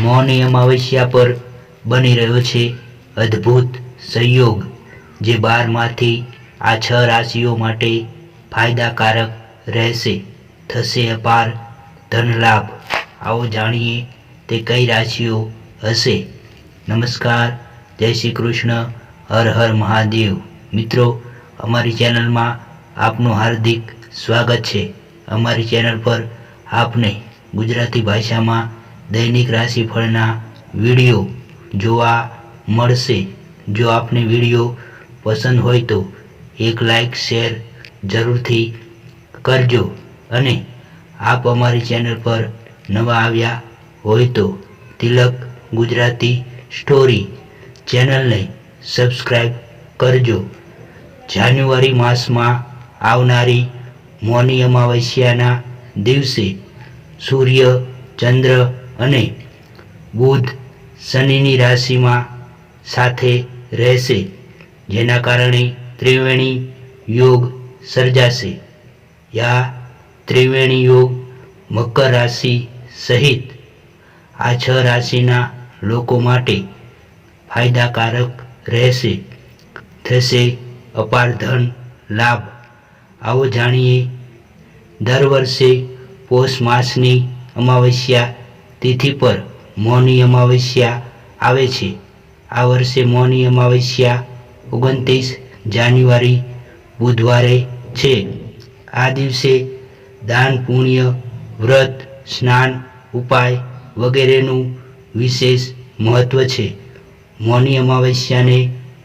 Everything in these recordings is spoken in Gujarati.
મૌની અમાવસ્યા પર બની રહ્યો છે અદ્ભુત સંયોગ, જે 12માંથી આ 6 રાશિઓ માટે ફાયદાકારક રહેશે. થશે અપાર ધન લાભ. આવો જાણીએ તે કઈ રાશિઓ હશે. નમસ્કાર, જય શ્રી કૃષ્ણ, હર હર મહાદેવ. મિત્રો, અમારી ચેનલમાં આપનું હાર્દિક સ્વાગત છે. અમારી ચેનલ પર આપને ગુજરાતી ભાષામાં દૈનિક રાશિફળના વિડીયો જોવા મળશે. જો આપને વિડીયો પસંદ હોય તો એક લાઈક શેર જરૂરથી કરજો, અને આપ અમારી ચેનલ પર નવા આવ્યા હોય તો તિલક ગુજરાતી સ્ટોરી ચેનલને સબસ્ક્રાઈબ કરજો. જાન્યુઆરી માસમાં આવનારી મૌની અમાવસ્યાના દિવસે સૂર્ય, ચંદ્ર અને બુધ શનિની રાશિમાં સાથે રહેશે, જેના કારણે ત્રિવેણી યોગ સર્જાશે. આ ત્રિવેણી યોગ મકર રાશિ સહિત આ 6 રાશિના લોકો માટે ફાયદાકારક રહેશે. થશે અપાર ધન લાભ. આવો જાણીએ. દર વર્ષે પોષ માસની અમાવસ્યા તિથિ પર મૌની અમાવસ્યા આવે છે. આ વર્ષે મૌની અમાવસ્યા 29 જાન્યુઆરી બુધવારે છે. આ દિવસે દાન, પુણ્ય, વ્રત, સ્નાન, ઉપાય વગેરેનું વિશેષ મહત્વ છે. મૌની અમાવસ્યાને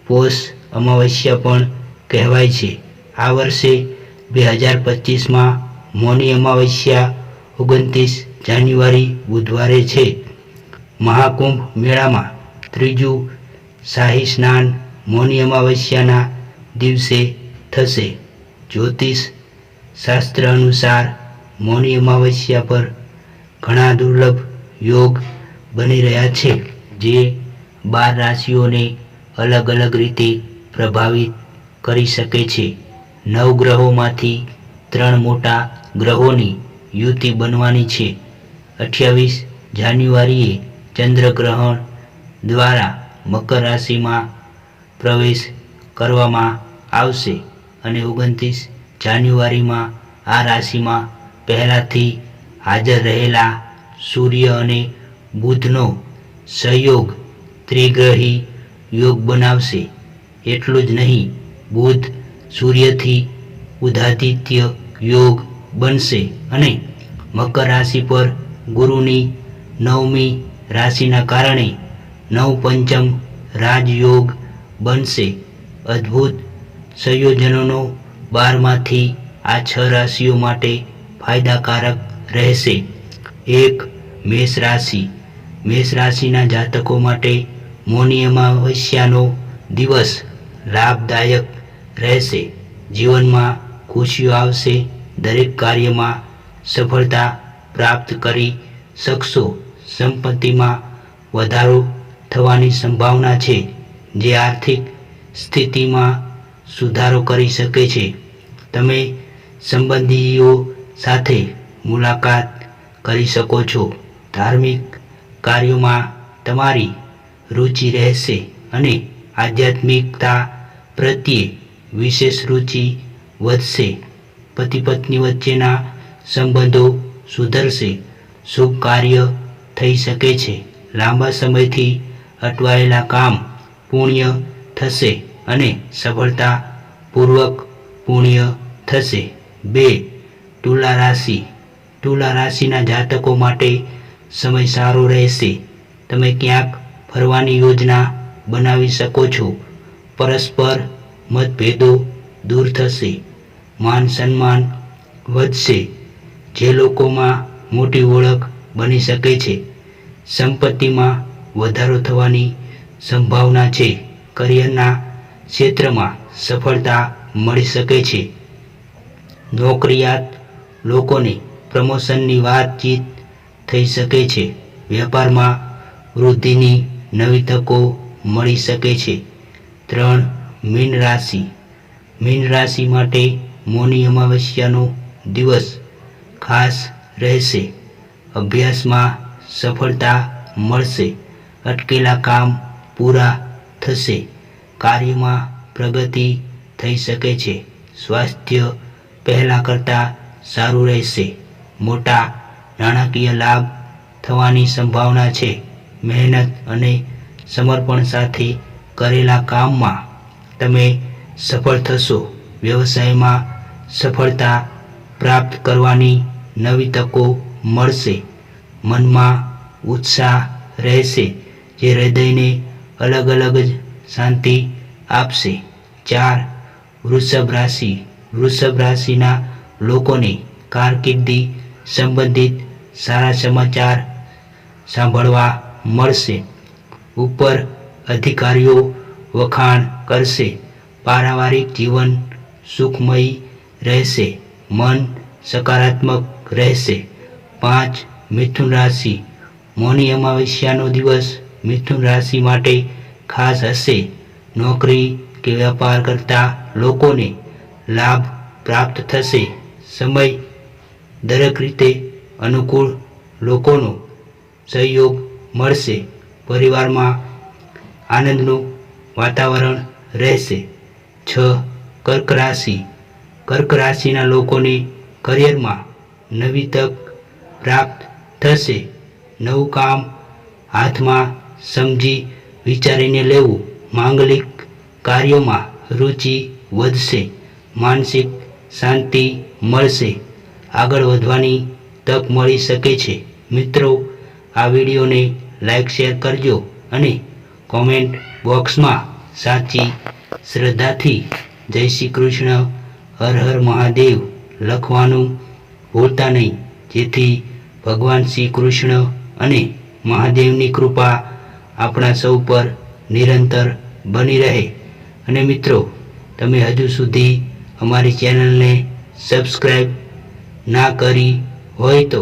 પોષ અમાવસ્યા પણ કહેવાય છે. આ વર્ષે 2025માં મૌની અમાવસ્યા 29 જાન્યુઆરી બુધવારે છે. મહાકુંભ મેળામાં ત્રીજું શાહી સ્નાન મૌની અમાવસ્યાના દિવસે થશે. જ્યોતિષ શાસ્ત્ર અનુસાર મૌની અમાવસ્યા પર ઘણા દુર્લભ યોગ બની રહ્યા છે, જે 12 રાશિઓને અલગ અલગ રીતે પ્રભાવિત કરી શકે છે. 9 ગ્રહોમાંથી 3 મોટા ગ્રહોની યુતિ બનવાની છે. 28 જાન્યુઆરીએ ચંદ્રગ્રહણ દ્વારા મકર રાશિમાં પ્રવેશ કરવામાં આવશે, અને 29 જાન્યુઆરીમાં આ રાશિમાં પહેલાથી હાજર રહેલા સૂર્ય અને બુધનો સહયોગ ત્રિગ્રહી યોગ બનાવશે. એટલું જ નહીં, બુધ સૂર્યથી બુધાદિત્ય યોગ બનશે, અને મકર રાશિ પર ગુરુની 9મી રાશિના કારણે 9 પંચમ રાજયોગ બનશે. અદ્ભુત સંયોજનોનો 12માંથી આ 6 રાશિઓ માટે ફાયદાકારક રહેશે. 1. મેષ રાશિ. મેષ રાશિના જાતકો માટે મૌની અમાવસ્યાનો દિવસ લાભદાયક રહેશે. જીવનમાં ખુશીઓ આવશે. દરેક કાર્યમાં સફળતા પ્રાપ્ત કરી શકશો. સંપત્તિમાં વધારો થવાની સંભાવના છે, જે આર્થિક સ્થિતિમાં સુધારો કરી શકે છે. તમે સંબંધીઓ સાથે મુલાકાત કરી શકો છો. ધાર્મિક કાર્યોમાં તમારી રુચિ રહેશે, અને આધ્યાત્મિકતા પ્રત્યે વિશેષ રુચિ વધશે. પતિ પત્ની વચ્ચેના સંબંધો સુધરશે. શુભ કાર્ય થઈ શકે છે. લાંબા સમયથી અટવાયેલા કામ પૂર્ણ થશે, અને સફળતાપૂર્વક પૂર્ણ થશે. 2. તુલા રાશિ. તુલા રાશિના જાતકો માટે સમય સારો રહેશે. તમે ક્યાંક ફરવાની યોજના બનાવી શકો છો. પરસ્પર મતભેદો દૂર થશે. માન સન્માન વધશે, જે લોકોમાં મોટી ઓળખ બની શકે છે. સંપત્તિમાં વધારો થવાની સંભાવના છે. કરિયરના ક્ષેત્રમાં સફળતા મળી શકે છે. નોકરિયાત લોકોને પ્રમોશનની વાતચીત થઈ શકે છે. વેપારમાં વૃદ્ધિની નવી તકો મળી શકે છે. 3. મીન રાશિ. મીન રાશિ માટે મૌની અમાવસ્યાનો દિવસ ખાસ રહેશે. અભ્યાસમાં સફળતા મળશે, અટકેલા કામ પૂરા થશે, કાર્યમાં પ્રગતિ થઈ શકે છે, સ્વાસ્થ્ય પહેલાં કરતાં સારું રહેશે, મોટા નાણાકીય લાભ થવાની સંભાવના છે, મહેનત અને સમર્પણ સાથે કરેલા કામમાં તમે સફળ થશો, વ્યવસાયમાં સફળતા પ્રાપ્ત કરવાની નવી તકો મળશે, મનમાં ઉત્સાહ રહેશે જે હૃદયને અલગ અલગ જ શાંતિ આપશે. 4. વૃષભ રાશિના લોકોને કારકિર્દી સંબંધિત સારા સમાચાર સાંભળવા મળશે. ઉપર અધિકારીઓ વખાણ કરશે. પારિવારિક જીવન સુખમય રહેશે. મન સકારાત્મક રહેશે. 5. મિથુન રાશિ. મૌની અમાવસ્યાનો દિવસ મિથુન રાશિ માટે ખાસ હશે. નોકરી કે વેપાર કરતા લોકોને લાભ પ્રાપ્ત થશે. સમય દરેક રીતે અનુકૂળ, લોકોનો સહયોગ મળશે. પરિવારમાં આનંદનું વાતાવરણ રહેશે. 6. કર્ક રાશિના લોકોને કરિયરમાં નવી તક પ્રાપ્ત થશે. નવું કામ હાથમાં સમજી વિચારીને લેવું. માંગલિક કાર્યોમાં રુચિ વધશે. માનસિક શાંતિ મળશે. આગળ વધવાની તક મળી શકે છે. મિત્રો, આ વિડીયોને લાઈક શેર કરજો અને કોમેન્ટ બોક્સમાં સાચી શ્રદ્ધાથી જય શ્રી કૃષ્ણ, હર હર મહાદેવ લખવાનું ભૂલતા નહીં, જેથી ભગવાન શ્રી કૃષ્ણ અને મહાદેવની કૃપા આપણા સૌ પર નિરંતર બની રહે. અને મિત્રો, તમે હજુ સુધી અમારી ચેનલને સબસ્ક્રાઈબ ના કરી હોય તો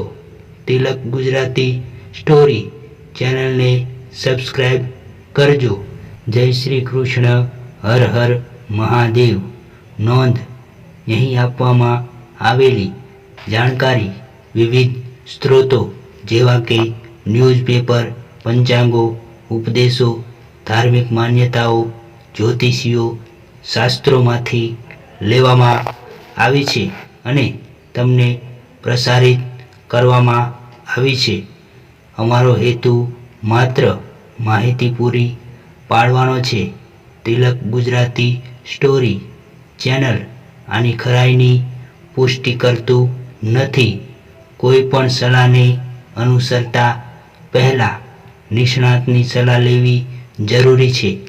તિલક ગુજરાતી સ્ટોરી ચેનલને સબસ્ક્રાઈબ કરજો. જય શ્રી કૃષ્ણ, હર હર મહાદેવ. નોંધ: અહીં આપવામાં આવેલી જાણકારી વિવિધ સ્ત્રોતો જેવા કે ન્યૂઝપેપર, પંચાંગો, ઉપદેશો, ધાર્મિક માન્યતાઓ, જ્યોતિષીઓ, શાસ્ત્રોમાંથી લેવામાં આવી છે અને તમને પ્રસારિત કરવામાં આવી છે. અમારો હેતુ માત્ર માહિતી પૂરી પાડવાનો છે. તિલક ગુજરાતી સ્ટોરી ચેનલ આની ખરાઈની પુષ્ટિ કરતું નથી. કોઈ પણ સલાહને અનુસરતા પહેલા નિષ્ણાતની સલાહ લેવી જરૂરી છે.